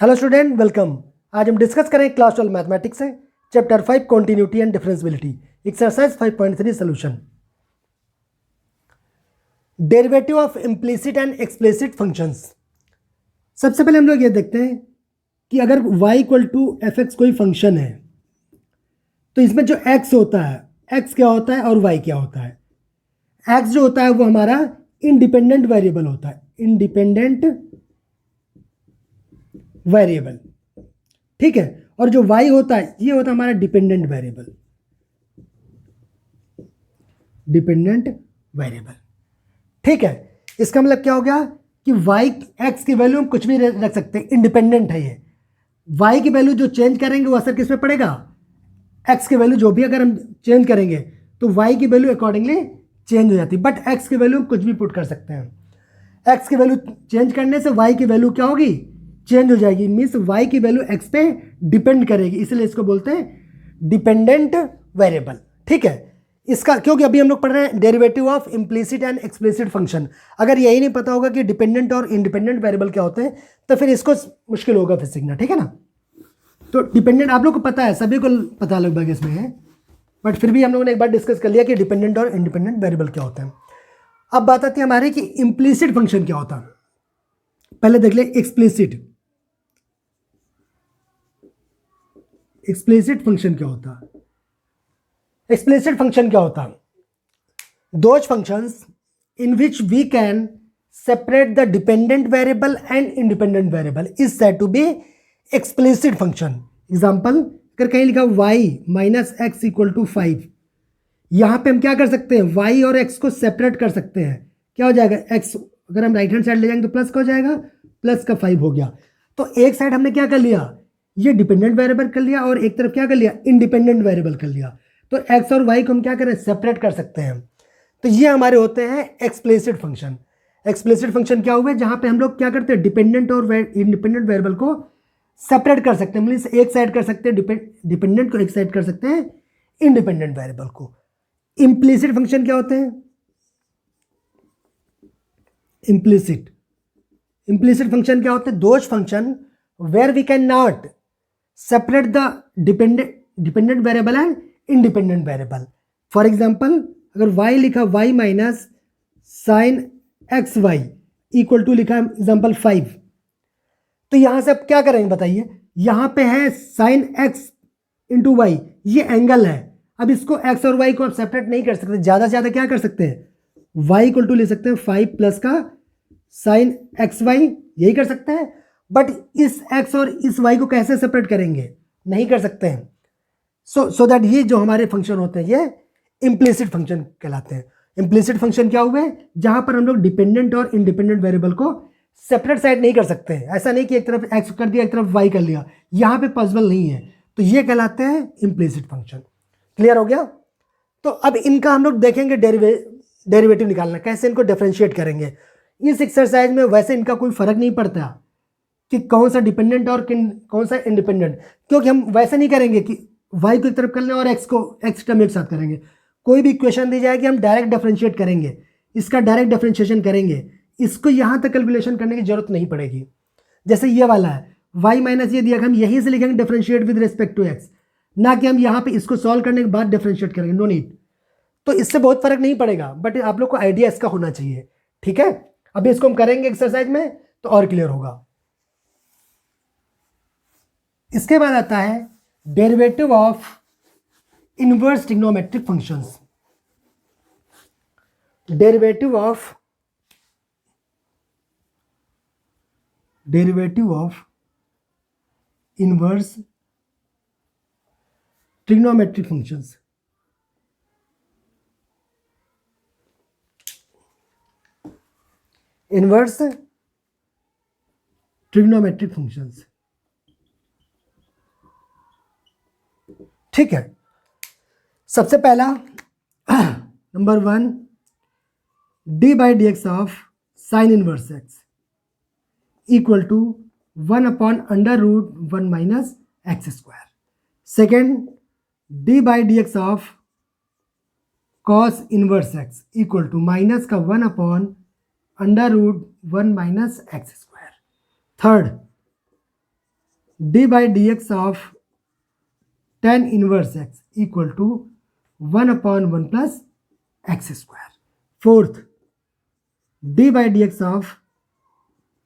Hello student, welcome. आज हम discuss करें क्लास 12 मैथमेटिक्स से chapter 5 continuity and differentiability exercise 5.3 solution. Derivative of implicit and explicit functions. सबसे पहले हम लोग ये देखते हैं कि अगर y equal to F X कोई फंक्शन है तो इसमें जो x होता है, x क्या होता है और y क्या होता है। x जो होता है वो हमारा इंडिपेंडेंट वेरिएबल होता है, इंडिपेंडेंट वेरिएबल, ठीक है। और जो y होता है ये होता है हमारा डिपेंडेंट वेरिएबल, डिपेंडेंट वेरिएबल, ठीक है। इसका मतलब क्या हो गया कि y x की वैल्यू हम कुछ भी रख सकते हैं, इंडिपेंडेंट है ये। y की वैल्यू जो चेंज करेंगे वो असर किस पे पड़ेगा, x की वैल्यू जो भी अगर हम चेंज करेंगे तो y की वैल्यू अकॉर्डिंगली चेंज हो जाती है। बट x की वैल्यू हम कुछ भी पुट कर सकते हैं। x की वैल्यू चेंज करने से y की वैल्यू क्या होगी, चेंज हो जाएगी। मीन्स y की वैल्यू x पे डिपेंड करेगी, इसलिए इसको बोलते हैं डिपेंडेंट वेरिएबल, ठीक है। इसका क्योंकि अभी हम लोग पढ़ रहे हैं derivative of implicit and explicit function. अगर यही नहीं पता होगा कि डिपेंडेंट और इंडिपेंडेंट वेरिएबल क्या होते हैं तो फिर इसको मुश्किल होगा फिर सीखना, ठीक है ना। तो डिपेंडेंट आप लोग को पता है, सभी को पता लगभग इसमें है, बट फिर भी हम लोगों ने एक बार डिस्कस कर लिया कि डिपेंडेंट और इंडिपेंडेंट वेरिएबल क्या होते हैं। अब बात आती है हमारी कि इम्प्लिसिट फंक्शन क्या होता है। पहले देख ले एक्सप्लिसिट, एक्सप्लिसिट फंक्शन क्या होता है। एक्सप्लिसिट फंक्शन क्या होता है, those functions in which we can separate the dependent variable and independent variable is said to be explicit function. Example, अगर कहीं लिखा y minus X equal to 5, यहां पे हम क्या कर सकते हैं, y और x को सेपरेट कर सकते हैं। क्या हो जाएगा, x अगर हम राइट हैंड साइड ले जाएंगे तो प्लस का हो जाएगा, प्लस का 5 हो गया। तो एक साइड हमने क्या कर लिया, ये डिपेंडेंट वेरिएबल कर लिया, और एक तरफ क्या कर लिया, इंडिपेंडेंट वेरिएबल कर लिया। तो x और y को हम क्या करें, सेपरेट कर सकते हैं। तो ये हमारे होते हैं एक्सप्लिसिट फंक्शन। एक्सप्लिसिट फंक्शन क्या हुए, जहां पे हम लोग क्या करते हैं, डिपेंडेंट और इंडिपेंडेंट वेरिएबल को सेपरेट कर सकते हैं। मीन्स एक साइड कर सकते हैं डिपेंडेंट को, एक साइड कर सकते हैं इंडिपेंडेंट वेरिएबल को। इम्प्लिसिट फंक्शन क्या होते हैं, इम्प्लिसिट इम्प्लिसिट फंक्शन क्या होते हैं, those function where we can not separate the dependent variable and independent variable. For example, अगर y लिखा y minus sine x Y equal to लिखा एग्जांपल 5, तो यहां से आप क्या करेंगे बताइए, यहां पे है साइन x इंटू वाई, ये एंगल है। अब इसको x और y को आप सेपरेट नहीं कर सकते, ज्यादा से ज्यादा क्या कर सकते हैं, y इक्वल टू ले सकते हैं 5 प्लस का साइन एक्स वाई, यही कर सकते हैं। बट इस x और इस y को कैसे सेपरेट करेंगे, नहीं कर सकते हैं। सो दैट ये जो हमारे फंक्शन होते हैं ये इम्प्लिसिट फंक्शन कहलाते हैं। इम्प्लिसिट फंक्शन क्या हुए, जहां पर हम लोग डिपेंडेंट और इंडिपेंडेंट वेरिएबल को सेपरेट साइड नहीं कर सकते हैं। ऐसा नहीं कि एक तरफ x कर दिया एक तरफ y कर लिया, यहां पे पॉसिबल नहीं है। तो ये कहलाते हैं इम्प्लिसिट फंक्शन। क्लियर हो गया। तो अब इनका हम लोग देखेंगे डेरिवेटिव निकालना, कैसे इनको डिफरेंशिएट करेंगे। इस एक्सरसाइज में वैसे इनका कोई फर्क नहीं पड़ता कि कौन सा डिपेंडेंट और कौन सा इंडिपेंडेंट, क्योंकि हम वैसे नहीं करेंगे कि y को एक तरफ कर लें और x टर्म एक साथ करेंगे। कोई भी इक्वेशन दी जाएगी हम डायरेक्ट डिफरेंशिएट करेंगे, इसका डायरेक्ट डिफरेंशिएशन करेंगे, इसको यहां तक कैलकुलेशन करने की जरूरत नहीं पड़ेगी। जैसे ये वाला है y माइनस ये दिया, हम यहीं से लिखेंगे differentiate with respect to x, ना कि हम यहाँ पे इसको सॉल्व करने के बाद डिफरेंशिएट करेंगे, नो नीड। तो इससे बहुत फर्क नहीं पड़ेगा, बट आप लोग को आइडिया इसका होना चाहिए, ठीक है। अभी इसको हम करेंगे एक्सरसाइज में तो और क्लियर होगा। इसके बाद आता है derivative of inverse trigonometric functions. Derivative of inverse trigonometric functions. Inverse trigonometric functions, ठीक है। सबसे पहला number 1, D by D x of sine inverse X equal to 1 upon under root 1 minus X square. Second, D by D x of cos inverse X equal to minus का 1 upon under root 1 minus X square. Third, D by D x of tan inverse X equal to 1/1 plus x square. Fourth, D by D x of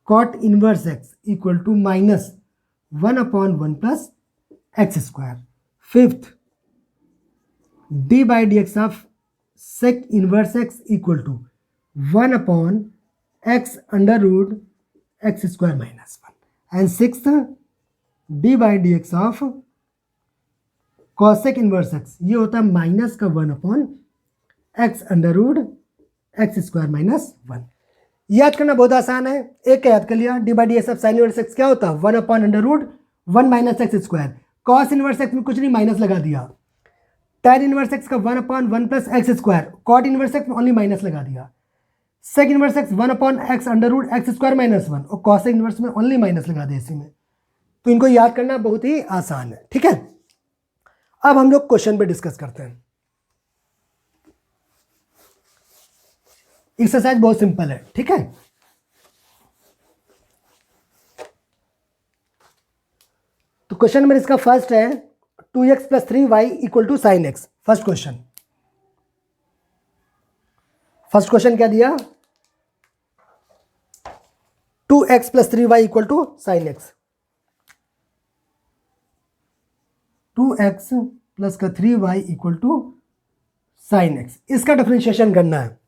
cot inverse X equal to -1/1 plus x square. Fifth, D by D x of sec inverse X equal to 1/x under root X square minus 1. And sixth, D by D x of cosec inverse X, ये होता है -1/x under root X square minus 1. याद करना बहुत आसान है, एक का याद कर लिया. D by D x of sine inverse x क्या होता है? 1/√1 minus X square. Cos inverse X में कुछ नहीं, माइनस लगा दिया. tan इनवर्स एक्स का 1/1 plus x square. Cot inverse X में ओनली माइनस लगा दिया. Sec inverse X 1/x under root X square minus 1 और कॉस इनवर्स में ओनली माइनस लगा दिया इसी में. तो इनको याद करना बहुत ही आसान है. ठीक है, अब हम लोग क्वेश्चन पे डिस्कस करते हैं. एक्सरसाइज बहुत सिंपल है. ठीक है, तो क्वेश्चन नंबर इसका फर्स्ट है 2x plus 3y equal to sine X. First question क्या दिया? 2x plus 3y equal to sine X. 2x plus का 3y equal to sine X. इसका डिफरेंशिएशन करना है.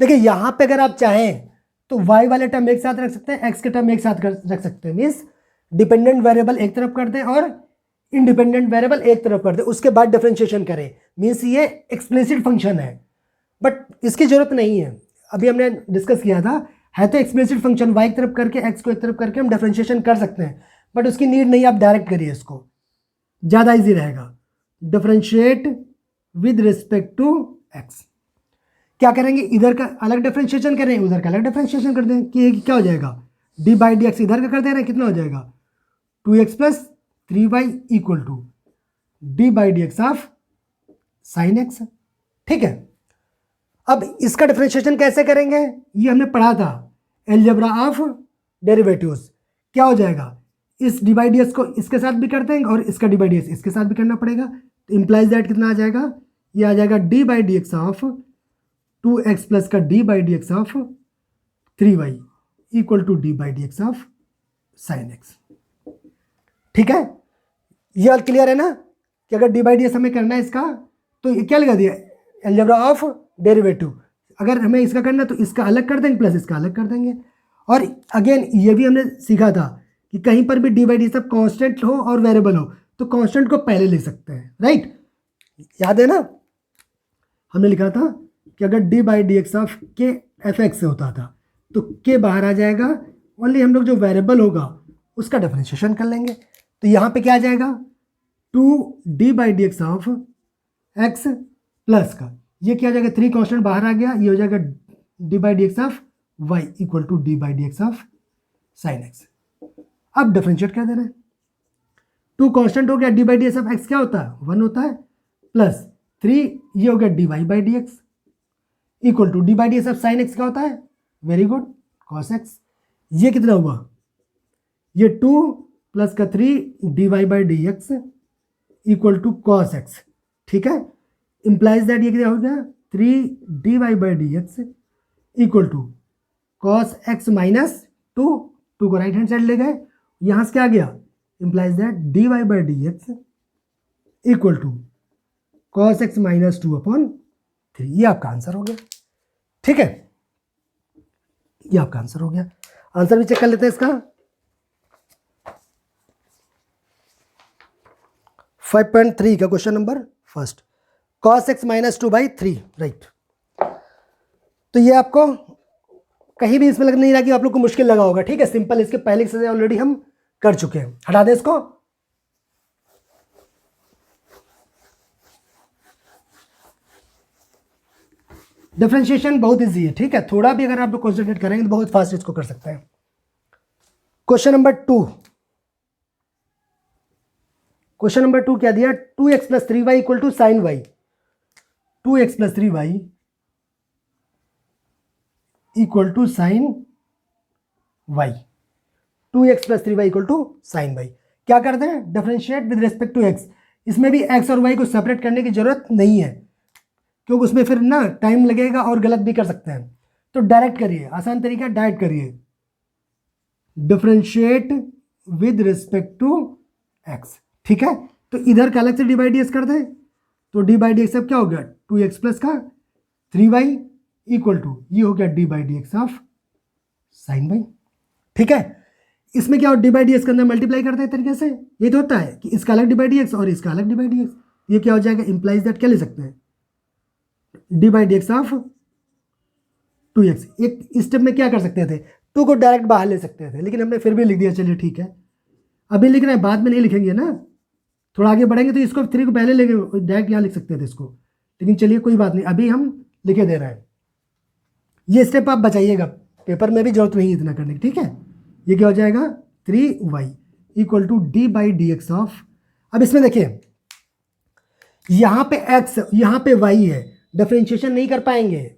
देखिए यहां पे अगर आप चाहें तो y वाले टर्म एक साथ रख सकते हैं, x के टर्म एक साथ रख सकते हैं. मीन्स डिपेंडेंट वेरिएबल एक तरफ कर दें और इंडिपेंडेंट वेरिएबल एक तरफ कर दें, उसके बाद डिफरेंशिएशन करें. मीन्स ये एक्सप्लिसिट फंक्शन है, बट इसकी जरूरत नहीं है. अभी हमने डिस्कस किया था, है तो एक्सप्लिसिट फंक्शन, y एक तरफ करके x को एक तरफ करके हम डिफरेंशिएशन कर सकते हैं, बट उसकी नीड नहीं. आप डायरेक्ट करिए, इसको ज़्यादा ईजी रहेगा. Differentiate with respect to x. क्या करेंगे? इधर का अलग डिफरेंशिएशन करें, उधर का अलग डिफरेंशिएशन कर दें. कि क्या हो जाएगा? डी बाई डी एक्स इधर का कर दे रहे हैं, कितना हो जाएगा? 2x plus 3y equal to D by D x of sine X. ठीक है, अब इसका डिफरेंशिएशन कैसे करेंगे? ये हमने पढ़ा था, अलजेब्रा ऑफ डेरिवेटिव्स. क्या हो जाएगा? इस डी बाई डी एक्स को इसके साथ भी कर देंगे और इसका डी बाई डी एक्स इसके साथ भी करना पड़ेगा. तो इंप्लाइज दैट कितना आ जाएगा? ये आ जाएगा D by D x of 2x plus का D by D x of 3y equal to D by D x of sine X. ठीक है, ये क्लियर है ना कि अगर डी बाई डी एक्स हमें करना है इसका, तो ये क्या लगा दिया? Algebra of derivative. अगर हमें इसका करना है तो इसका अलग कर देंगे प्लस इसका अलग कर देंगे. और अगेन ये भी हमने सीखा था कि कहीं पर भी डी बाई डी सब कांस्टेंट हो और वेरिएबल हो तो कांस्टेंट को पहले लिख सकते हैं. राइट, याद है ना? हमने लिखा था कि अगर D by D x of के एफ एक्स से होता था तो के बाहर आ जाएगा, ओनली हम लोग जो वेरिएबल होगा उसका डिफरेंशिएशन कर लेंगे. तो यहाँ पे क्या आ जाएगा? 2 D by D x of X plus का ये क्या हो जाएगा? 3 कांस्टेंट बाहर आ गया, ये हो जाएगा D by D x of Y equal to D by D x of sine X. अब डिफरेंशिएट कर दे रहे हैं. 2 कांस्टेंट हो गया, D by D x of x क्या होता है? 1 होता है, प्लस 3 ये हो गया D Y by D x equal to D by D x of sine X क्या होता है? Very good, cos X. ये कितना हुआ? ये 2 प्लस का 3 D Y by D x equal to cos X. ठीक है, इंप्लाइज दैट ये क्या हो गया? 3 D Y by D x equal to cos X minus 2. 2 को राइट हैंड साइड ले गए, यहाँ से क्या आ गया? Implies that D Y by D x equal to cos X minus 2/3. ये आपका आंसर हो गया. ठीक है, ये आपका आंसर हो गया. आंसर भी चेक कर लेते हैं इसका. 5.3 का question number first, cos x minus 2/3. Right, तो ये आपको कहीं भी इसमें लग नहीं रहा कि आप लोग को मुश्किल लगा होगा. ठीक है, सिंपल. इसके पहले एक्सरसाइज ऑलरेडी हम कर चुके हैं. हटा दें इसको. डिफरेंशिएशन बहुत इजी है. ठीक है, थोड़ा भी अगर आप लोग कॉन्सेंट्रेट करेंगे तो बहुत फास्ट इसको कर सकते हैं. Question number 2. क्वेश्चन नंबर 2 क्या दिया? 2x plus 3y equal to sine Y. 2x plus 3y equal to sine Y. 2x plus 3y equal to sine Y. क्या करते हैं, differentiate with respect to X. इसमें भी एक्स और Y को separate करने की जरूरत नहीं है, क्योंकि उसमें फिर ना टाइम लगेगा और गलत भी कर सकते हैं। तो डायरेक्ट करिए, आसान तरीका डायरेक्ट करिए, differentiate with respect to X. ठीक है, तो इधर का अलग से डी बाई डी एक्स कर दें, तो डी बाई डी एक्स अब क्या हो गया, 2x प्लस का 3y इक्वल टू ये हो गया D by D x of sine Y. ठीक है, इसमें क्या हो, डी बाई डी एक्स के अंदर मल्टीप्लाई करते हैं तरीके से, ये तो होता है कि इसका अलग डी बाई डी एक्स और इसका अलग डी बाई डी एक्स, ये क्या हो जाएगा, इंप्लाइज दैट क्या ले सकते हैं, D by D x of 2x। एक स्टेप में क्या कर सकते थे, 2 को डायरेक्ट बाहर ले सकते थे, लेकिन हमने फिर भी लिख दिया, चलिए ठीक है। अभी लिख रहे हैं, बाद में नहीं लिखेंगे ना, थोड़ा आगे बढ़ेंगे तो इसको 3 को पहले लेके डायरेक्ट यहाँ लिख सकते थे इसको, लेकिन चलिए कोई बात नहीं, अभी हम लिखे दे रहे हैं। ये स्टेप आप बचाइएगा, पेपर में भी जरूरत नहीं इतना करने की। ठीक है, ये क्या हो जाएगा, 3y equal to D by D x of, अब इसमें देखिए यहाँ पे x यहाँ पे y है, डिफरेंशिएशन नहीं कर पाएंगे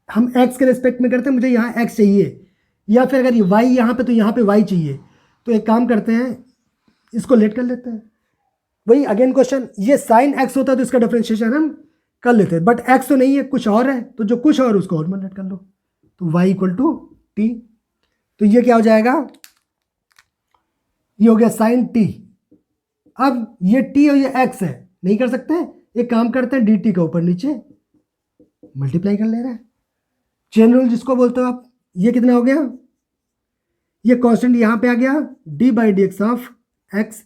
हम, x के रिस्पेक्ट में करते हैं, मुझे यहाँ x चाहिए, या फिर अगर ये y यहाँ पे तो यहाँ पे y चाहिए, तो एक काम करते हैं, इसको लेट कर लेते हैं। वही अगेन क्वेश्चन, ये साइन x होता है तो इसका डिफरेंशिएशन हम कर लेते हैं, बट x तो नहीं है, कुछ और है, तो जो कुछ और उसको और में लेट कर लो, तो y इक्वल टू टी। तो ये क्या हो जाएगा, ये हो गया साइन t। अब ये t और ये x है, नहीं कर सकते, एक काम करते हैं, dt का ऊपर नीचे मल्टीप्लाई कर ले रहे हैं, चेन रूल जिसको बोलते हो आप। ये कितना हो गया, ये कांस्टेंट यहाँ पे आ गया, D by D x of X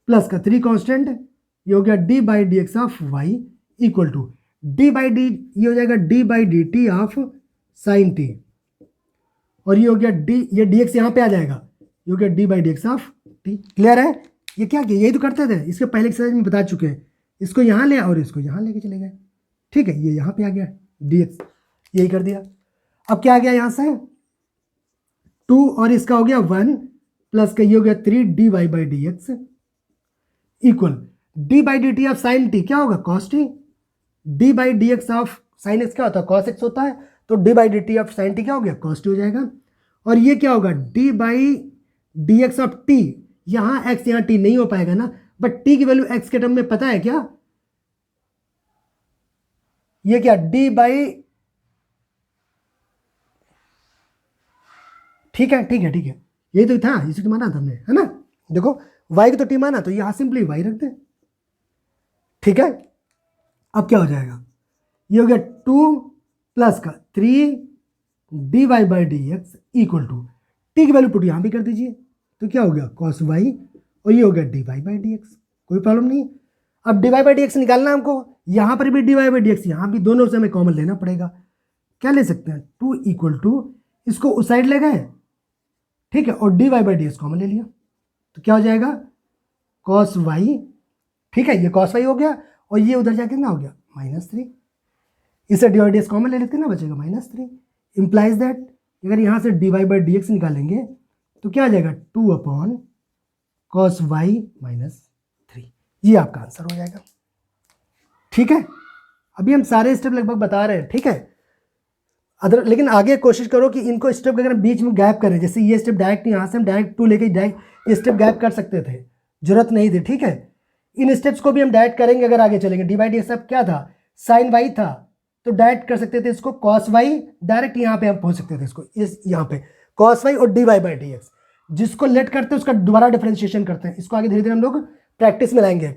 plus का 3 कांस्टेंट, ये हो गया D by D x of Y equal to D by D, ये हो जाएगा D by D T of sine T, और ये हो गया डी, ये डी एक्स यहाँ पे आ जाएगा, ये हो गया D by D x of T. Clear है, ये क्या किया, यही तो करते थे, इसके पहले एक्सरसाइज में बता चुके हैं, इसको यहाँ ले और इसको यहाँ लेके चले गए। ठीक है, ये यहाँ पे आ गया डी एक्स, यही कर दिया। अब क्या आ गया यहाँ से, 2 और इसका हो गया 1 प्लस का ये हो गया 3 D Y by D x equal D by D T of sine T, क्या होगा, cos T. D by D x of sine X क्या होता है, कॉस एक्स होता है, तो D by D T of sine T क्या हो गया, कॉस टी हो जाएगा। और ये क्या होगा, d by D x of T, यहाँ एक्स यहाँ टी नहीं हो पाएगा ना, बट टी की वैल्यू एक्स के टर्म में पता है क्या, ये क्या, डी बाई, ठीक है ठीक है ठीक है, यही तो था, इसी को माना था हमने, है ना। देखो y को तो t माना, तो यहाँ सिंपली y रख दे। ठीक है, अब क्या हो जाएगा, ये हो गया 2 प्लस का 3 D Y by D x equal to T की वैल्यू पुट यहाँ भी कर दीजिए, तो क्या हो गया कॉस वाई, और ये हो गया D Y by D X, कोई प्रॉब्लम नहीं। अब D Y by D X निकालना है हमको, यहाँ पर भी D Y by D x, यहाँ भी दोनों से हमें कॉमन लेना पड़ेगा। क्या ले सकते हैं, 2 इक्वल टू, इसको उस साइड ले गए, ठीक है, और D Y by D x common ले लिया, तो क्या हो जाएगा, कॉस वाई। ठीक है, ये कॉस वाई हो गया, और ये उधर जाके ना हो गया -3, इसे d y d x common ले लेते ना, बचेगा -3। इंप्लाइज दैट अगर यहाँ से d Y by D x निकालेंगे तो क्या आ जाएगा, 2 अपॉन कॉस वाई -3, ये आपका आंसर हो जाएगा। ठीक है, अभी हम सारे स्टेप लगभग बता रहे हैं। ठीक है, अदर लेकिन आगे कोशिश करो कि इनको स्टेप अगर बीच में गैप करें, जैसे ये स्टेप डायरेक्ट यहाँ से हम डायरेक्ट 2 लेके डायरेक्ट ये स्टेप गैप कर सकते थे, जरूरत नहीं थी। ठीक है, इन स्टेप्स को भी हम डायरेक्ट करेंगे अगर आगे चलेंगे। डी बाई डी एक्स क्या था, साइन वाई था, तो डायरेक्ट कर सकते थे इसको, कॉस वाई डायरेक्ट यहाँ पे हम पहुँच सकते थे इसको, इस यहाँ पे कॉस वाई और D Y by D x, जिसको लेट करते हैं उसका दोबारा डिफरेंशिएशन करते हैं। इसको आगे धीरे धीरे हम लोग प्रैक्टिस में लाएंगे,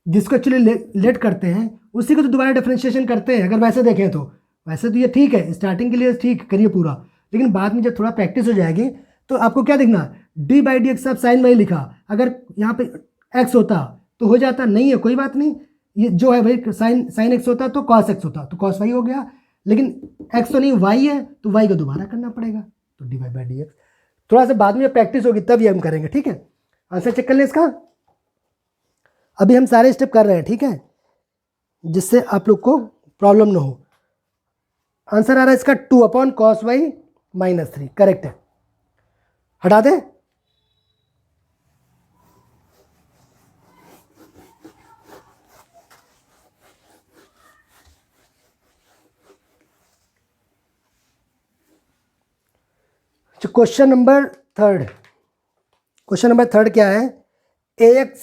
जिसको एक्चुअली लेट करते हैं उसी को तो दोबारा डिफरेंशिएशन करते हैं। अगर वैसे देखें तो वैसे तो ये ठीक है, स्टार्टिंग के लिए ठीक करिए पूरा, लेकिन बाद में जब थोड़ा प्रैक्टिस हो जाएगी तो आपको क्या दिखना, डी बाई डी एक्स आप साइन वाई लिखा, अगर यहाँ पे एक्स होता तो हो जाता, नहीं है कोई बात नहीं, ये जो है भाई साइन एक्स होता तो कॉस एक्स होता, तो कॉस वाई हो गया, लेकिन एक्स तो नहीं वाई है, तो वाई को दोबारा करना पड़ेगा, तो d Y by D x. थोड़ा सा बाद में प्रैक्टिस होगी तब ये हम करेंगे। ठीक है, आंसर चेक कर लें इसका। अभी हम सारे स्टेप कर रहे हैं, ठीक है, जिससे आप लोग को प्रॉब्लम ना हो। आंसर आ रहा है इसका 2 अपॉन कॉस वाई -3, करेक्ट है, हटा दें। क्वेश्चन नंबर 3, क्या है, ax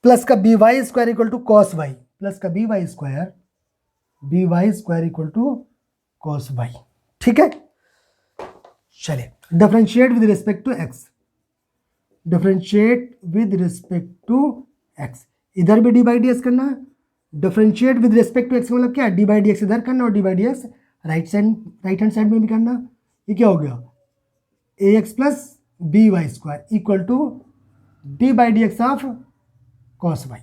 प्लस का B Y square equal to cos Y, plus का B Y square equal to cos Y. ठीक है, चलिए differentiate with respect to x, differentiate with respect to x, इधर भी डी बाई डी एक्स करना है। Differentiate with respect to X मतलब क्या, डी बाई डी एक्स इधर करना और D by D X right hand side में भी करना। ये क्या हो गया, A X plus B Y square equal to D by D x of cos Y.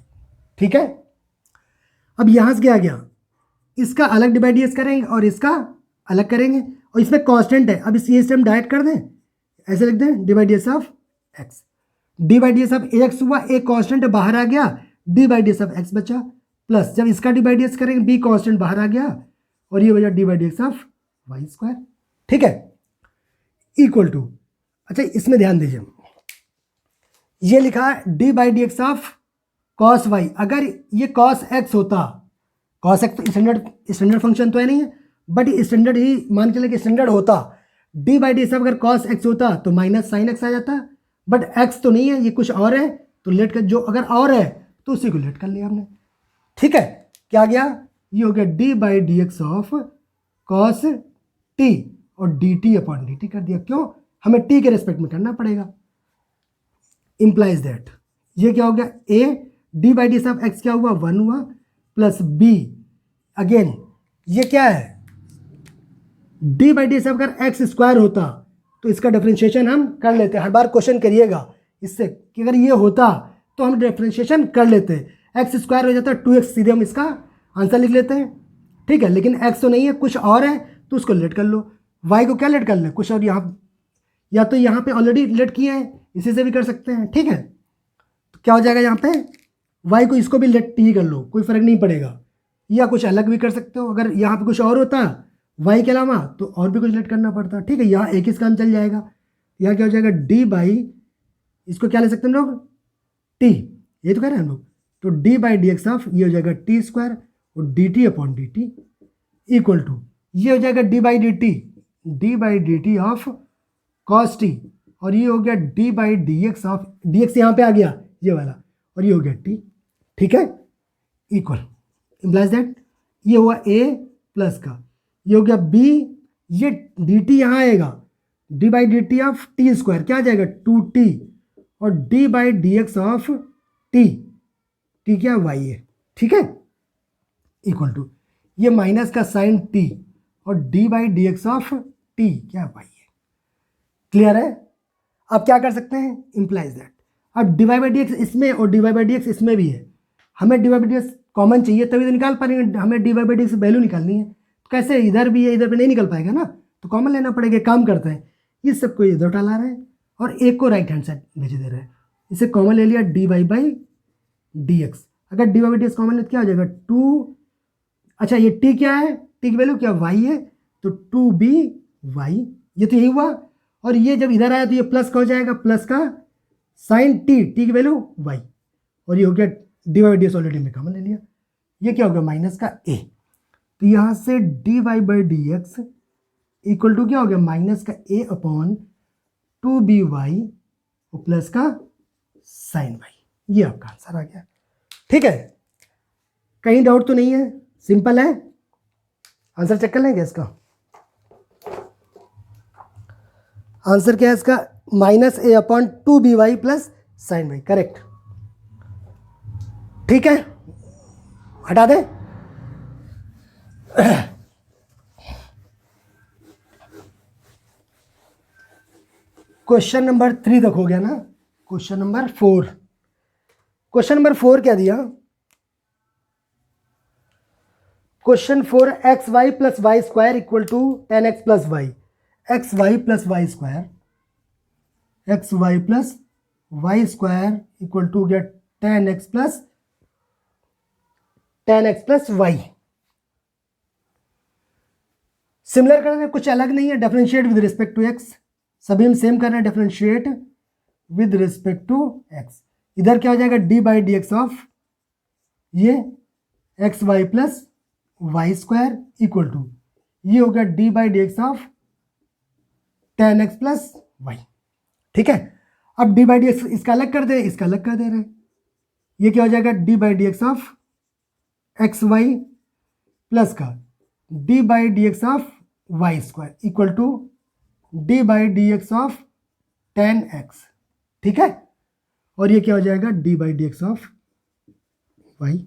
ठीक है, अब यहां से क्या आ गया, इसका अलग डी बाई डी एक्स करेंगे और इसका अलग करेंगे, और इसमें कांस्टेंट है। अब ये स्टेप डायरेक्ट कर दें, ऐसे लिख दें d by D x of x, d by D x of a x हुआ, एक कांस्टेंट बाहर आ गया, D by D x of x बचा, प्लस जब इसका डी बाई डी एक्स करेंगे बी कांस्टेंट बाहर आ गया और ये बचा d by D x of Y square. ठीक है, इक्वल टू, अच्छा इसमें ध्यान दीजिए, ये लिखा है d by D x of cos y. अगर ये कॉस एक्स होता, कॉस एक्स तो स्टैंडर्ड फंक्शन तो है नहीं है, बट स्टैंडर्ड ही मान के लिए स्टैंडर्ड होता, डी बाई डी एक्स अगर कॉस एक्स होता तो माइनस साइन एक्स आ जाता, बट एक्स तो नहीं है, ये कुछ और है, तो लेट कर, जो अगर और है तो उसी को लेट कर लिया हमने। ठीक है, क्या गया, ये हो गया D by D x of cos T और D T upon D T कर दिया, क्यों, हमें टी के रेस्पेक्ट में करना पड़ेगा, इंप्लाइज दैट। ये क्या हो गया, A D by D x of x क्या हुआ, 1 हुआ, प्लस बी अगेन ये क्या है, डी बाई डी एक्स अगर एक्स स्क्वायर होता तो इसका डिफरेंशिएशन हम कर लेते, हर बार क्वेश्चन करिएगा इससे कि अगर ये होता तो हम डिफरेंशिएशन कर लेते, एक्स स्क्वायर हो जाता है 2x, सीधे हम इसका आंसर लिख लेते हैं। ठीक है, लेकिन एक्स तो नहीं है, कुछ और है, तो उसको लेट कर लो। वाई को क्या लेट कर ले, कुछ और, यहाँ या तो यहाँ पे ऑलरेडी लेट किए हैं, इसी से भी कर सकते हैं। ठीक है, तो क्या हो जाएगा यहाँ पे, वाई को इसको भी लेट टी कर लो, कोई फर्क नहीं पड़ेगा, या कुछ अलग भी कर सकते हो। अगर यहाँ पे कुछ और होता वाई के अलावा तो और भी कुछ लेट करना पड़ता। ठीक है, यहाँ एक ही काम चल जाएगा, यहाँ क्या हो जाएगा डी बाई, इसको क्या ले सकते हैं हम लोग, टी, ये तो कह रहे हैं हम लोग, तो D by D x of ये हो जाएगा टी स्क्वायर और D T upon D t equal to ये हो जाएगा D by D T of cos T, और ये हो गया D by D x of, d x यहाँ पे आ गया ये वाला, और ये हो गया टी। ठीक है, इक्वल इम्प्लाइज दैट ये हुआ ए प्लस का, ये हो गया बी, ये डी टी यहाँ आएगा, d by D T of t square क्या आ जाएगा 2t, और D by D x of t, T क्या वाई है। ठीक है, इक्वल टू ये माइनस का साइन टी और D by D x of T क्या वाई है। क्लियर है, अब क्या कर सकते हैं, इम्प्लाइज दैट, अब डिवाई बाई डी एक्स इसमें और डिवाई बाई डी एक्स इसमें भी है, हमें Dibai by D x common चाहिए तभी तो निकाल पाएंगे, हमें Dibai by D x value निकालनी है, तो कैसे, इधर भी है इधर भी नहीं निकल पाएगा ना, तो कॉमन लेना पड़ेगा। काम करते हैं, इस सबको इधर उठा ला रहे हैं और एक को राइट हैंड साइड भेज दे रहे हैं, इसे कॉमन ले लिया D Y by D X, अगर D Y by D x common ले तो क्या हो जाएगा 2, अच्छा ये टी क्या है, टी की वैल्यू क्या वाई है, तो 2b वाई, ये तो यही हुआ, और ये जब इधर आया तो ये प्लस का हो जाएगा, प्लस का साइन टी, टी की वैल्यू वाई, और ये हो गया D y d x already में कॉमन ले लिया, ये क्या हो गया माइनस का ए, तो यहाँ से d Y by D x equal to क्या हो गया माइनस का ए अपॉन 2b वाई और प्लस का साइन वाई, ये आपका आंसर आ गया। ठीक है, कहीं डाउट तो नहीं है, सिंपल है, आंसर चेक कर लेंगे इसका, आंसर क्या है इसका, minus A upon 2b Y plus sine Y, correct. ठीक है, हटा दे, क्वेश्चन नंबर 3 तक हो गया ना, क्वेश्चन नंबर 4, क्वेश्चन नंबर 4 क्या दिया, question 4 x Y plus Y square equal to 10x plus y, x Y plus Y square, x Y plus Y square equal to गया 10x प्लस वाई। सिमिलर कर रहे हैं, कुछ अलग नहीं है, differentiate with respect to X, सभी हम सेम कर रहे हैं, differentiate with respect to x, इधर क्या हो जाएगा D by D x of ये X Y plus Y square equal to ये हो गया D by D x of tan x plus Y. ठीक है, अब डी बाई डी एक्स इसका अलग कर दे, इसका अलग कर दे रहे हैं, ये क्या हो जाएगा D by D x of X Y plus का D by D x of Y square equal to D by D x of ten X. ठीक है, और ये क्या हो जाएगा D by D x of Y.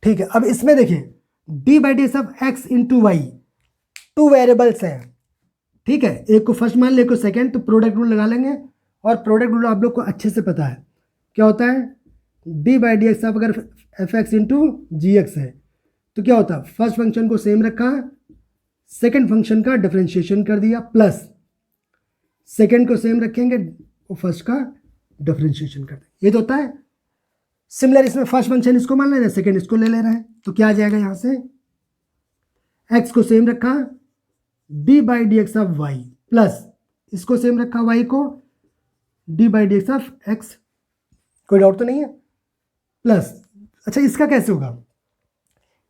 ठीक है, अब इसमें देखिए D by D x of X into Y, two variables हैं। ठीक है, एक को फर्स्ट मान ले, एक को सेकेंड, तो प्रोडक्ट रूल लगा लेंगे। और प्रोडक्ट रूल आप लोग को अच्छे से पता है क्या होता है, d by D x of अगर एफ एक्स इंटू जी एक्स है तो क्या होता है, फर्स्ट फंक्शन को सेम रखा, सेकेंड फंक्शन का डिफरेंशिएशन कर दिया, प्लस सेकेंड को सेम रखेंगे और फर्स्ट का डिफरेंशिएशन कर देंगे। ये तो होता है सिमिलर। इसमें फर्स्ट फंक्शन इसको मान ले रहे हैं, सेकेंड इसको ले ले रहे हैं, तो क्या आ जाएगा यहाँ से, एक्स को सेम रखा d by D x of y plus इसको सेम रखा वाई को d by D x of x. कोई डाउट तो नहीं है, प्लस अच्छा इसका कैसे होगा,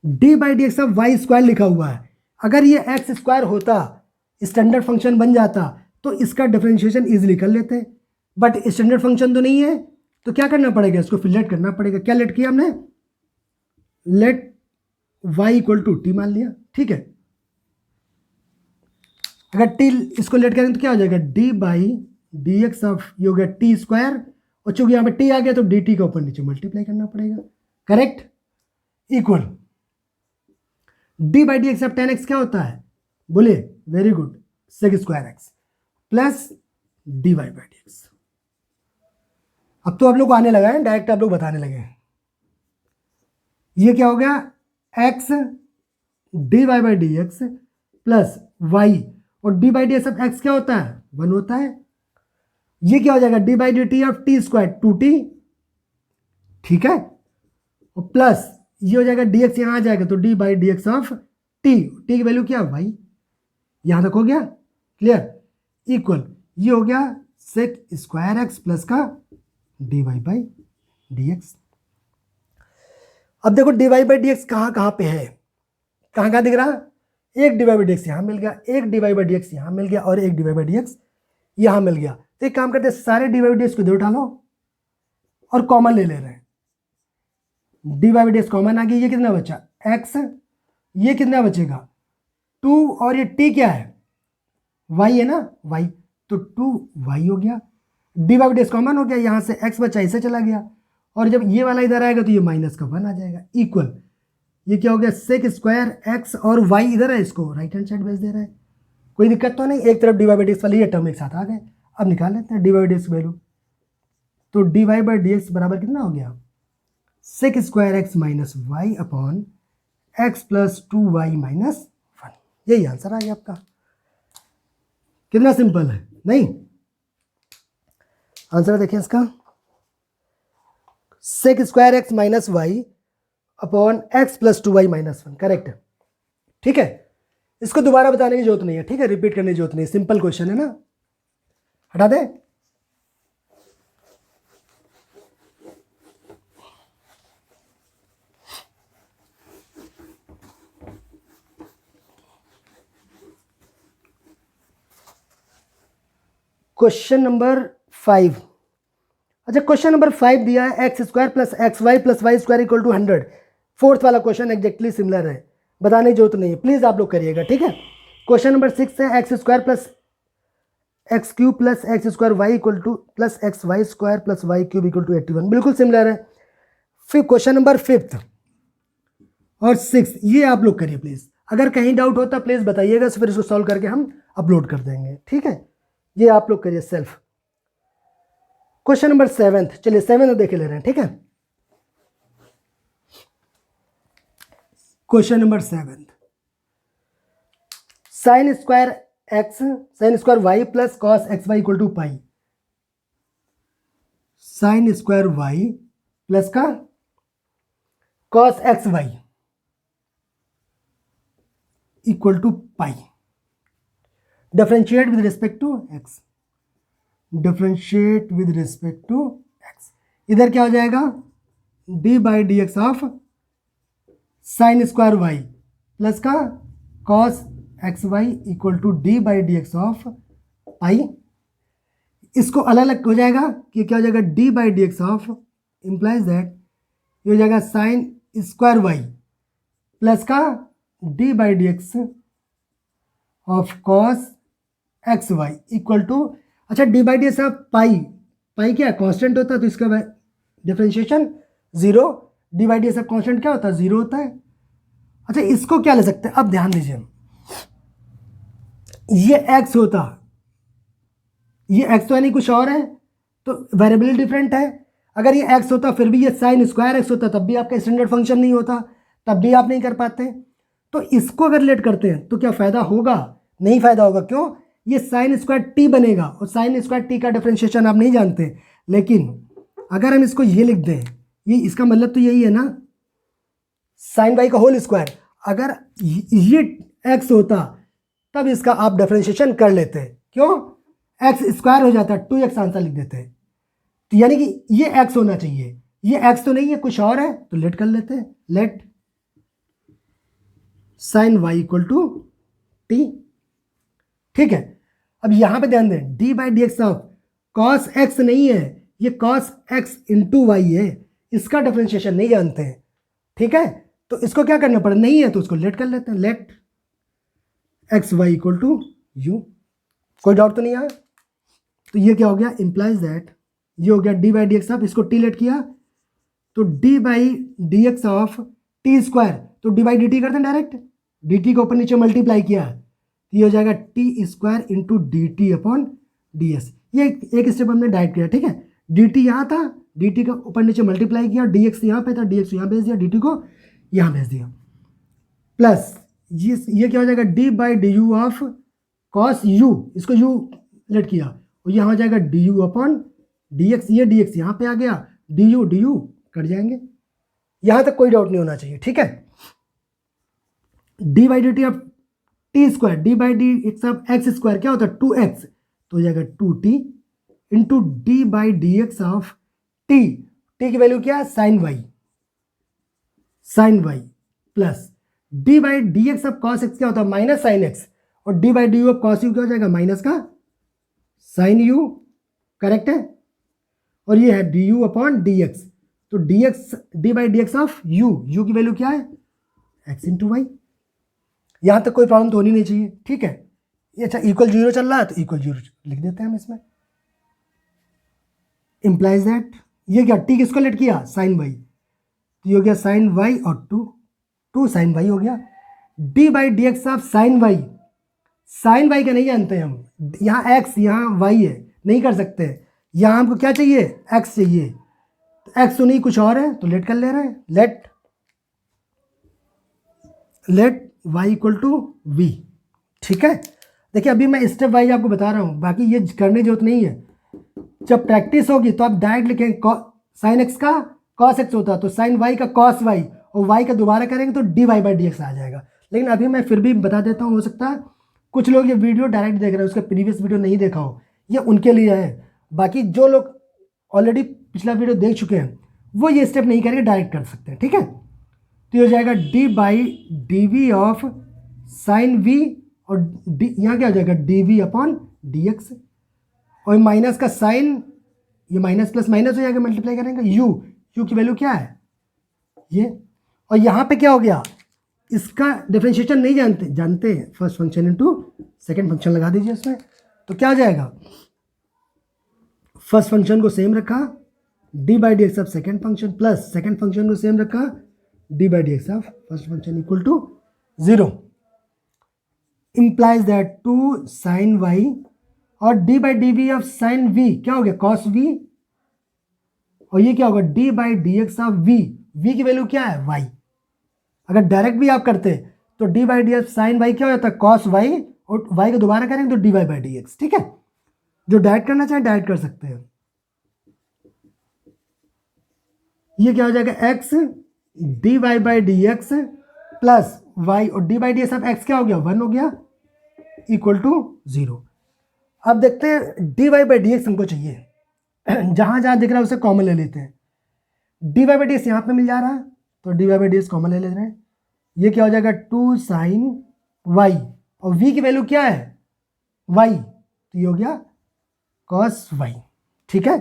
d by D x of Y square लिखा हुआ है, अगर ये एक्स स्क्वायर होता स्टैंडर्ड फंक्शन बन जाता तो इसका डिफरेंशिएशन इजीली कर लेते, बट स्टैंडर्ड फंक्शन तो नहीं है, तो क्या करना पड़ेगा, इसको फिर लेट करना पड़ेगा। क्या लेट किया हमने, let y equal to t मान लिया। ठीक है, अगर टी इसको लेट करेंगे तो क्या हो जाएगा, D by D x of ये हो गया टी स्क्वायर, और चूंकि यहाँ पे टी आ गया तो डी टी का ऊपर नीचे मल्टीप्लाई करना पड़ेगा, correct, equal D by D x of ten x क्या होता है, बोलिए, very good, sec square x plus d Y by D x. अब तो आप लोग को आने लगा है, डायरेक्ट आप लोग बताने लगे हैं। ये क्या हो गया, X D Y by D x plus Y, और D by D x of x क्या होता है, 1 होता है। ये क्या हो जाएगा, D by D T of t square 2t। ठीक है, और प्लस ये हो जाएगा डी एक्स, यहाँ आ जाएगा तो D by D x of t, t की वैल्यू क्या है वाई, यहाँ तक हो गया क्लियर, इक्वल ये हो गया सेक स्क्वायर एक्स प्लस का d Y by D x. अब देखो d Y by D x कहाँ कहाँ पे है, कहाँ कहाँ दिख रहा, एक d Y by D x यहाँ मिल गया, एक d Y by D x यहाँ मिल गया, और एक d Y by D x यहाँ मिल गया। तो एक काम करते हैं, सारे d Y by D x को इधर उठा लो और कॉमन ले रहे हैं, D Y by D x common आ गया, ये कितना बचा एक्स, ये कितना बचेगा 2, और ये टी क्या है वाई है ना, वाई, तो 2y हो गया, D Y by D x common हो गया, यहाँ से x बचा इसे चला गया, और जब ये वाला इधर आएगा तो ये माइनस का 1 आ जाएगा, इक्वल ये क्या हो गया सेक स्क्वायर एक्स, और y इधर है, इसको राइट हैंड साइड भेज दे रहा है, कोई दिक्कत तो नहीं, एक तरफ d Y by D x वाली ये टर्म एक साथ आ गए। अब निकाल लेते हैं D Y by D x value, तो d Y by D x बराबर कितना हो गया, sec square x minus y upon x plus 2y minus 1। यही आंसर आ गया आपका, कितना सिंपल है, नहीं, आंसर देखिए इसका, sec square x minus y upon x plus 2y minus 1, correct है। ठीक है, इसको दोबारा बताने की जरूरत नहीं है, ठीक है, रिपीट करने की जरूरत नहीं, सिंपल क्वेश्चन है ना, हटा दे। क्वेश्चन नंबर 5, अच्छा क्वेश्चन नंबर 5 दिया है x square plus x Y plus Y square equal to 100। Fourth वाला क्वेश्चन एग्जैक्टली सिमिलर है, बताने की जरूरत नहीं है, प्लीज आप लोग करिएगा। ठीक है, क्वेश्चन नंबर 6 है x square plus x cube plus x square y equal to plus x y square plus y cube equal to 81, बिल्कुल सिमिलर है। फिर क्वेश्चन नंबर 5 और 6 ये आप लोग करिए प्लीज, अगर कहीं डाउट होता प्लीज बताइएगा, फिर इसको सॉल्व करके हम अपलोड कर देंगे। ठीक है, ये आप लोग करिए सेल्फ। क्वेश्चन नंबर 7, चलिए 7 देखे ले रहे हैं। ठीक है, question number 7, sine square x sine square y plus cos x Y equal to pi, sine square y plus का cos x Y equal to pi, differentiate with respect to x, differentiate with respect to x, इधर क्या हो जाएगा D by D x of sine square y plus का cos x Y equal to D by D x of pi. इसको अलग अलग हो जाएगा कि क्या हो जाएगा, D by D x of implies that ये हो जाएगा साइन स्क्वायर वाई प्लस का D by D x of cos x Y equal to, अच्छा d by D x of pi, pi क्या कांस्टेंट होता है तो इसका differentiation zero, d by D x of constant क्या होता है, जीरो होता है। अच्छा इसको क्या ले सकते हैं, अब ध्यान दीजिए, ये एक्स होता, ये एक्स तो है नहीं कुछ और है, तो वेरिएबल डिफरेंट है। अगर ये एक्स होता फिर भी ये साइन स्क्वायर एक्स होता तब भी आपका स्टैंडर्ड फंक्शन नहीं होता, तब भी आप नहीं कर पाते। तो इसको अगर रिलेट करते हैं तो क्या फ़ायदा होगा, नहीं फ़ायदा होगा। क्यों, ये साइन स्क्वायर टी बनेगा और साइन स्क्वायर टी का डिफरेंशिएशन आप नहीं जानते। लेकिन अगर हम इसको ये लिख दें, ये इसका मतलब तो यही है ना, साइन वाई का होल स्क्वायर, अगर ये एक्स होता तब इसका आप डिफरेंशिएशन कर लेते। क्यों, एक्स स्क्वायर हो जाता, 2x आंसर लिख देते। तो यानी कि ये एक्स होना चाहिए, ये एक्स तो नहीं है कुछ और है, तो लेट कर लेते हैं, let sine y equal to t. ठीक है, अब यहां पे ध्यान दें, d by D x of cos x नहीं है, ये कॉस एक्स इंटू वाई है, इसका डिफरेंशिएशन नहीं जानते हैं। ठीक है, तो इसको क्या करना पड़ा, नहीं है तो उसको लेट कर लेते हैं, let x Y equal to u. कोई डाउट तो नहीं आया। तो ये क्या हो गया, इंप्लाइज दैट ये हो गया D by D x of, इसको टी लेट किया तो D by D x of t square, तो डी बाई डी टी करते हैं डायरेक्ट, डी टी को ऊपर नीचे मल्टीप्लाई किया तो ये हो जाएगा t square into D T upon D S. ये एक स्टेप हमने डायरेक्ट किया। ठीक है, डी टी यहाँ था, डी टी का ऊपर नीचे मल्टीप्लाई किया, डी एक्स यहाँ पे था, डी एक्स यहाँ भेज दिया, डी टी को यहाँ भेज दिया, प्लस ये क्या हो जाएगा, D by d u of cos you, इसको यू लेट किया और यहाँ हो जाएगा D u upon d x, ये डी एक्स यहाँ पे आ गया, डी यू कट जाएंगे। यहाँ तक कोई डाउट नहीं होना चाहिए। ठीक है, d by D T of t square, d by D x of x square क्या होता है 2x, तो हो जाएगा 2t into d by D x of t, t की वैल्यू क्या है sine y plus d by D x of cos x क्या होता है माइनस साइन एक्स, और D by d u of cos u क्या हो जाएगा माइनस का साइन यू, करेक्ट है। और ये है d u upon d x, तो d x d by D x of u की वैल्यू क्या है एक्स इंटू वाई। यहां तक कोई प्रॉब्लम तो होनी नहीं चाहिए। ठीक है, ये अच्छा इक्वल जीरो चल रहा है तो इक्वल जीरो लिख देते हैं हम इसमें, इंप्लाइज दैट ये क्या टी किसको लेट किया साइन वाई, तो ये हो गया साइन वाई और टू साइन वाई हो गया, D by D x of sine y का नहीं जानते हम, यहाँ एक्स यहाँ वाई है, नहीं कर सकते। यहाँ हमको क्या चाहिए एक्स चाहिए, तो एक्स तो नहीं कुछ और है तो लेट कर ले रहे हैं, let y equal to v. ठीक है, देखिए अभी मैं स्टेप वाइज आपको बता रहा हूँ, बाकी ये करने की जरूरत नहीं है। जब प्रैक्टिस होगी तो आप डायरेक्ट लिखेंगे साइन एक्स का कॉस एक्स होता तो साइन वाई का कॉस वाई, और वाई का दोबारा करेंगे तो d Y by D x आ जाएगा। लेकिन अभी मैं फिर भी बता देता हूँ, हो सकता है कुछ लोग ये वीडियो डायरेक्ट देख रहे हैं, उसका प्रीवियस वीडियो नहीं देखा हो, ये उनके लिए है। बाकी जो लोग ऑलरेडी पिछला वीडियो देख चुके हैं वो ये स्टेप नहीं करेंगे, डायरेक्ट कर सकते हैं। ठीक है, तो ये हो जाएगा D by d v of sine v, और डी यहाँ क्या हो जाएगा d v upon d x, और माइनस का साइन, ये माइनस प्लस माइनस हो जाएगा, मल्टीप्लाई करेंगे यू की वैल्यू क्या है ये, और यहाँ पे क्या हो गया इसका डिफरेंशिएशन नहीं जानते हैं, first function into second function लगा दीजिए इसमें, तो क्या आ जाएगा फर्स्ट फंक्शन को सेम रखा d by D x of second function plus second function को सेम रखा d by D x of first function equal to 0, implies that 2 sine y और D by d v of sine v क्या हो गया cos v, और ये क्या होगा d by D x of v की वैल्यू क्या है वाई। अगर डायरेक्ट भी आप करते तो D by D x sine Y क्या हो जाता है कॉस वाई, और वाई को दोबारा करेंगे तो d Y by D x. ठीक है, जो डायरेक्ट करना चाहे डायरेक्ट कर सकते हैं। ये क्या हो जाएगा x D Y by D x plus Y, और D by D x of x क्या हो गया 1 हो गया इक्वल टू 0। अब देखते हैं D Y by D x हमको चाहिए, जहां जहां दिख रहा है उसे कॉमन ले लेते हैं। D Y by D x यहाँ पे मिल जा रहा है तो d Y by D x common ले रहे हैं, ये क्या हो जाएगा 2 साइन वाई, और वी की वैल्यू क्या है वाई, तो तो ये हो गया कॉस वाई, ठीक है।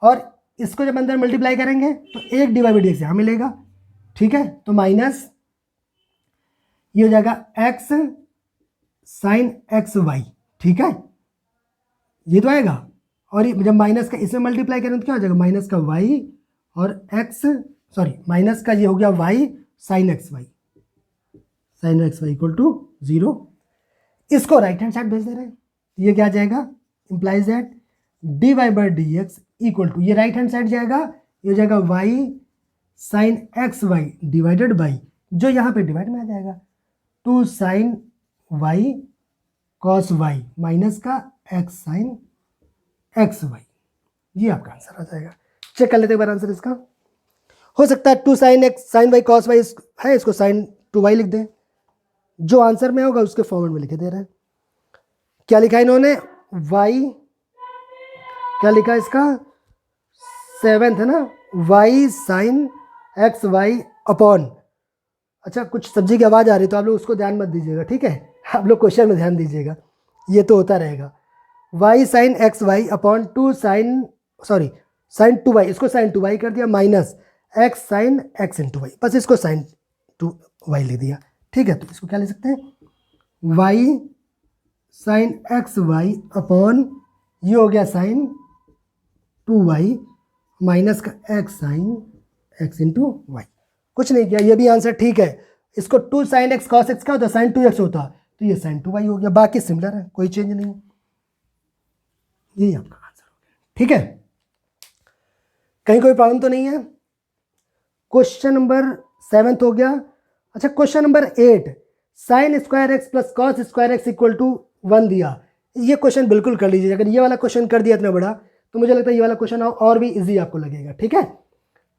और इसको जब अंदर मल्टीप्लाई करेंगे तो 1 डिवाइड बाई डी एक्स यहाँ मिलेगा, ठीक है। तो माइनस ये हो जाएगा एक्स साइन एक्स वाई, ठीक है, ये तो आएगा। और ये जब माइनस का इसमें मल्टीप्लाई करें तो क्या हो जाएगा, माइनस का वाई और एक्स, सॉरी माइनस का ये हो गया y sine x y, sine x Y equal to 0। इसको राइट हैंड साइड भेज दे रहे हैं, ये क्या आ जाएगा, implies that D Y by D x equal to, ये राइट हैंड साइड जाएगा, ये हो जाएगा y sine x y divided by, जो यहाँ पे डिवाइड में आ जाएगा 2 sine y cos y minus का एक्स साइन एक्स वाई, ये आपका आंसर आ जाएगा। चेक कर लेते हैं एक बार आंसर इसका। हो सकता है 2 sine x sine y cos y है, इसको साइन 2y लिख दें, जो आंसर में होगा उसके फॉर्मेट में लिखे दे रहे हैं। क्या लिखा है इन्होंने, y, क्या लिखा है इसका 7th है ना, y sine x y upon, अच्छा कुछ सब्जी की आवाज़ आ रही है तो आप लोग उसको ध्यान मत दीजिएगा, ठीक है, आप लोग क्वेश्चन में ध्यान दीजिएगा, ये तो होता रहेगा। y sine x y upon 2 sine, sorry sine 2y, इसको साइन 2y कर दिया, minus x sine x into y, बस इसको साइन 2y लिख दिया, ठीक है। तो इसको क्या ले सकते हैं, y sine x y upon ये हो गया साइन 2y माइनस का x sine x into y, कुछ नहीं किया, ये भी आंसर ठीक है। इसको 2 साइन एक्स कॉस एक्स का होता, साइन 2x होता, तो ये साइन 2y हो गया, बाकी सिमिलर है, कोई चेंज नहीं, यही आपका आंसर हो गया, ठीक है। कहीं कोई प्रॉब्लम तो नहीं है। क्वेश्चन नंबर 7 हो गया। अच्छा question number 8, sine square x plus cos square x equal to 1 दिया, ये क्वेश्चन बिल्कुल कर लीजिए। अगर ये वाला क्वेश्चन कर दिया इतना बड़ा तो मुझे लगता है ये वाला क्वेश्चन और भी इजी आपको लगेगा, ठीक है।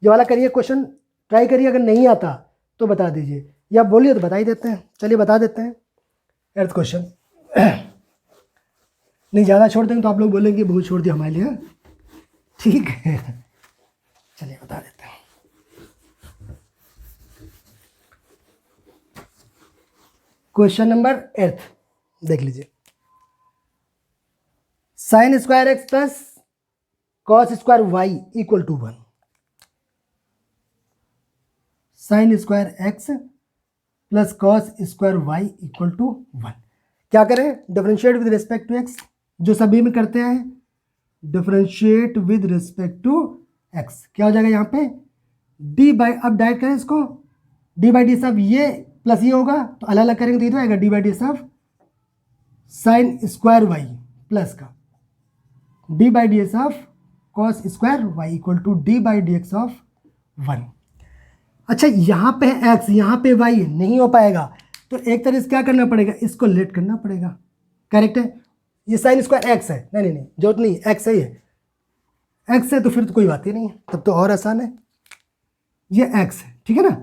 ये वाला करिए, क्वेश्चन ट्राई करिए, अगर नहीं आता तो बता दीजिए, या बोलिए तो बता ही देते हैं। चलिए बता देते हैं 8th क्वेश्चन। नहीं ज़्यादा छोड़ देंगे तो आप लोग बोलेंगे बहुत छोड़ दिया हमारे लिए, ठीक है। चलिए बता देते हैं। क्वेश्चन नंबर 8 देख लीजिए, sine square x plus cos square y equal to 1, sine square x plus cos square y equal to 1। क्या करें, differentiate with respect to x, जो सभी में करते हैं, differentiate with respect to x. क्या हो जाएगा यहाँ पे डी बाई, अब डायरेक्ट करें इसको, डी बाई डी सब ये प्लस ये होगा तो अलग अलग करेंगे तो ये तो आएगा डी बाई डी सब साइन स्क्वायर वाई प्लस का D by D x of cos square y equal to D by D x of 1। अच्छा यहाँ पे एक्स, यहाँ पे वाई, नहीं हो पाएगा तो एक तरह से क्या करना पड़ेगा, इसको लेट करना पड़ेगा, करेक्ट है। ये साइन स्क्वायर एक्स है, नहीं नहीं नहीं जरूरत नहीं, एक्स है, ये एक्स है तो फिर तो कोई बात ही नहीं है, तब तो और आसान है, ये एक्स है, ठीक है ना।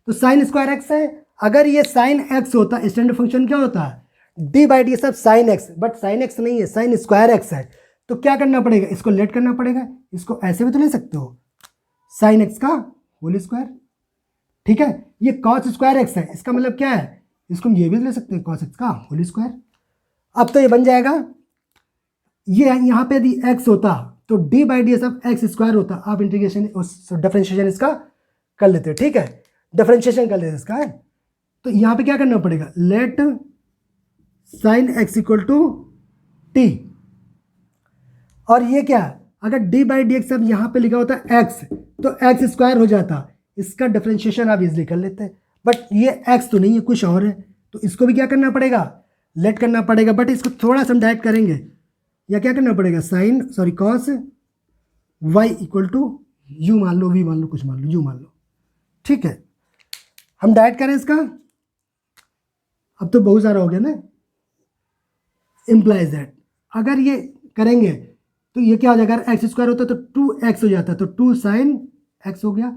तो साइन स्क्वायर एक्स है, अगर ये साइन एक्स होता, स्टैंडर्ड फंक्शन क्या होता है, डी बाई डी सब sine x, but sine x नहीं है, साइन स्क्वायर एक्स है, तो क्या करना पड़ेगा, इसको लेट करना पड़ेगा, इसको ऐसे भी तो ले सकते हो, साइन एक्स का होल स्क्वायर, ठीक है। ये कॉस स्क्वायर एक्स है, इसका मतलब क्या है, इसको हम ये भी ले सकते हैं कॉस एक्स का होल स्क्वायर। अब तो ये बन जाएगा, ये यहाँ पे यदि एक्स होता तो डी बाई डी सब एक्स स्क्वायर होता, आप इंटीग्रेशन डिफरेंशिएशन इसका कर लेते हो, ठीक है, डिफरेंशिएशन कर लेते इसका है। तो यहाँ पे क्या करना पड़ेगा, let sine x equal to t, और ये क्या, अगर डी बाई डी एक्स अब यहाँ पे लिखा होता एक्स तो एक्स स्क्वायर हो जाता, इसका डिफरेंशिएशन आप इजिली कर लेते हैं, बट ये एक्स तो नहीं है, कुछ और है, तो इसको भी क्या करना पड़ेगा, लेट करना पड़ेगा, बट इसको थोड़ा सा हम डायरेक्ट करेंगे, या क्या करना पड़ेगा, sine sorry cos y equal to u मान लो, वी मान लो, कुछ मान लो, यू मान लो, ठीक है। हम डायरेक्ट करें इसका, अब तो बहुत सारा हो गया ना, इम्प्लाइज दैट अगर ये करेंगे तो ये क्या हो जाएगा, एक्स स्क्वायर होता तो 2x हो जाता, तो 2 साइन एक्स हो गया,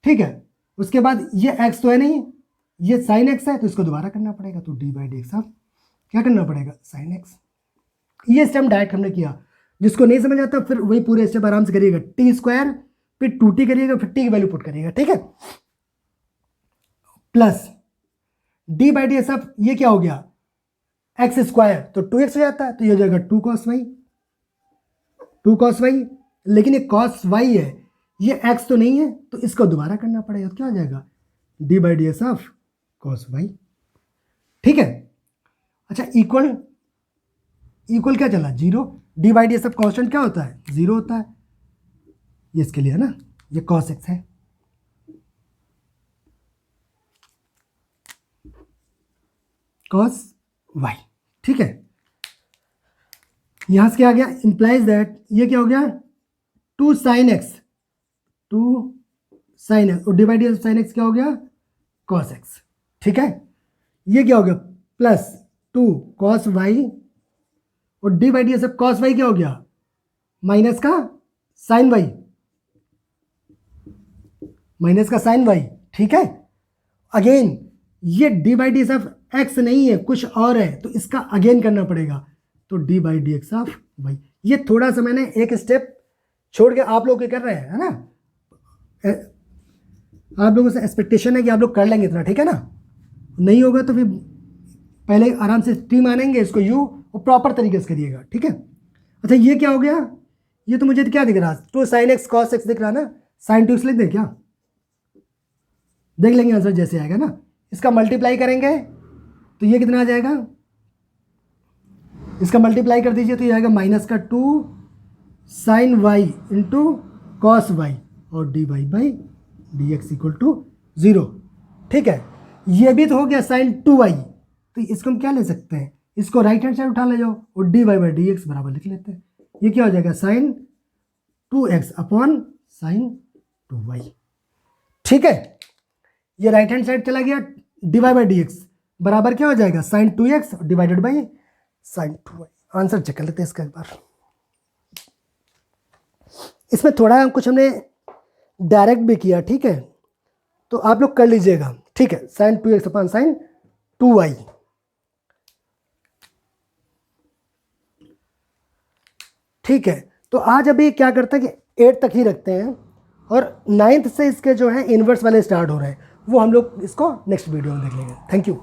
ठीक है। उसके बाद ये x तो है नहीं, ये साइन एक्स है तो इसको दोबारा करना पड़ेगा, तो डी बाई डी एक्स अब क्या करना पड़ेगा, साइन एक्स। ये स्टेप डायरेक्ट हमने किया, जिसको नहीं समझ आता फिर वही पूरे स्टेप आराम से करिएगा, टी स्क्वायर फिर 2t करिएगा, फिर t की वैल्यू पुट करिएगा, ठीक है, प्लस डी बाई डी सब ये क्या हो गया, एक्स स्क्वायर तो 2x हो जाता है, तो ये हो जाएगा 2 cos y, 2 cos y। लेकिन ये cos y है, ये x तो नहीं है, तो इसको दोबारा करना पड़ेगा, तो क्या हो जाएगा d by D x of cos y। ठीक है, अच्छा इक्वल, इक्वल क्या चला 0, d by D x of constant क्या होता है 0 होता है, ये इसके लिए है ना, ये cos x है। cos y, ठीक है। यहां से क्या आ गया, इंप्लाइज दैट, ये क्या हो गया 2 sin x, 2 sin x और डिवाइड sin x क्या हो गया cos x। ठीक है, ये क्या हो गया प्लस 2 cos y और डिवाइड सब cos y क्या हो गया माइनस का sin y, माइनस का sin y। ठीक है, अगेन ये D by D x of x नहीं है, कुछ और है, तो इसका अगेन करना पड़ेगा, तो D by D x of y. ये थोड़ा सा मैंने एक स्टेप छोड़ के आप लोग क्या कर रहे हैं, है ना, आप लोगों से एक्सपेक्टेशन है कि आप लोग कर लेंगे इतना, ठीक है ना, नहीं होगा तो फिर पहले आराम से टी मानेंगे इसको यू और प्रॉपर तरीके से करिएगा। ठीक है, अच्छा ये क्या हो गया, ये तो मुझे क्या दिख रहा है 2 sin x cos x दिख रहा ना, sin 2x लिख दे क्या, देख लेंगे आंसर जैसे आएगा ना। इसका मल्टीप्लाई करेंगे तो ये कितना आ जाएगा, इसका मल्टीप्लाई कर दीजिए तो ये आएगा माइनस का 2 sin y into cos y और D Y by D x equal to 0। ठीक है, ये भी तो हो गया sin 2y, तो इसको हम क्या ले सकते हैं, इसको राइट हैंड साइड उठा ले जाओ और D Y by D x बराबर लिख लेते हैं। ये क्या हो जाएगा sin 2x upon sin 2y। ठीक है, ये राइट हैंड साइड चला गया, D Y by D x बराबर क्या हो जाएगा sin 2x divided by sin 2y। Answer check कर लेते हैं इसका एक बार। इसमें थोड़ा कुछ हमने डायरेक्ट भी किया, ठीक है, तो आप लोग कर लीजिएगा। ठीक है, sin 2x upon sin 2y। ठीक है, तो आज अभी क्या करते हैं कि 8 तक ही रखते हैं और 9th से इसके जो है इन्वर्स वाले स्टार्ट हो रहे हैं, वो हम लोग इसको नेक्स्ट वीडियो में देख लेंगे। Thank you.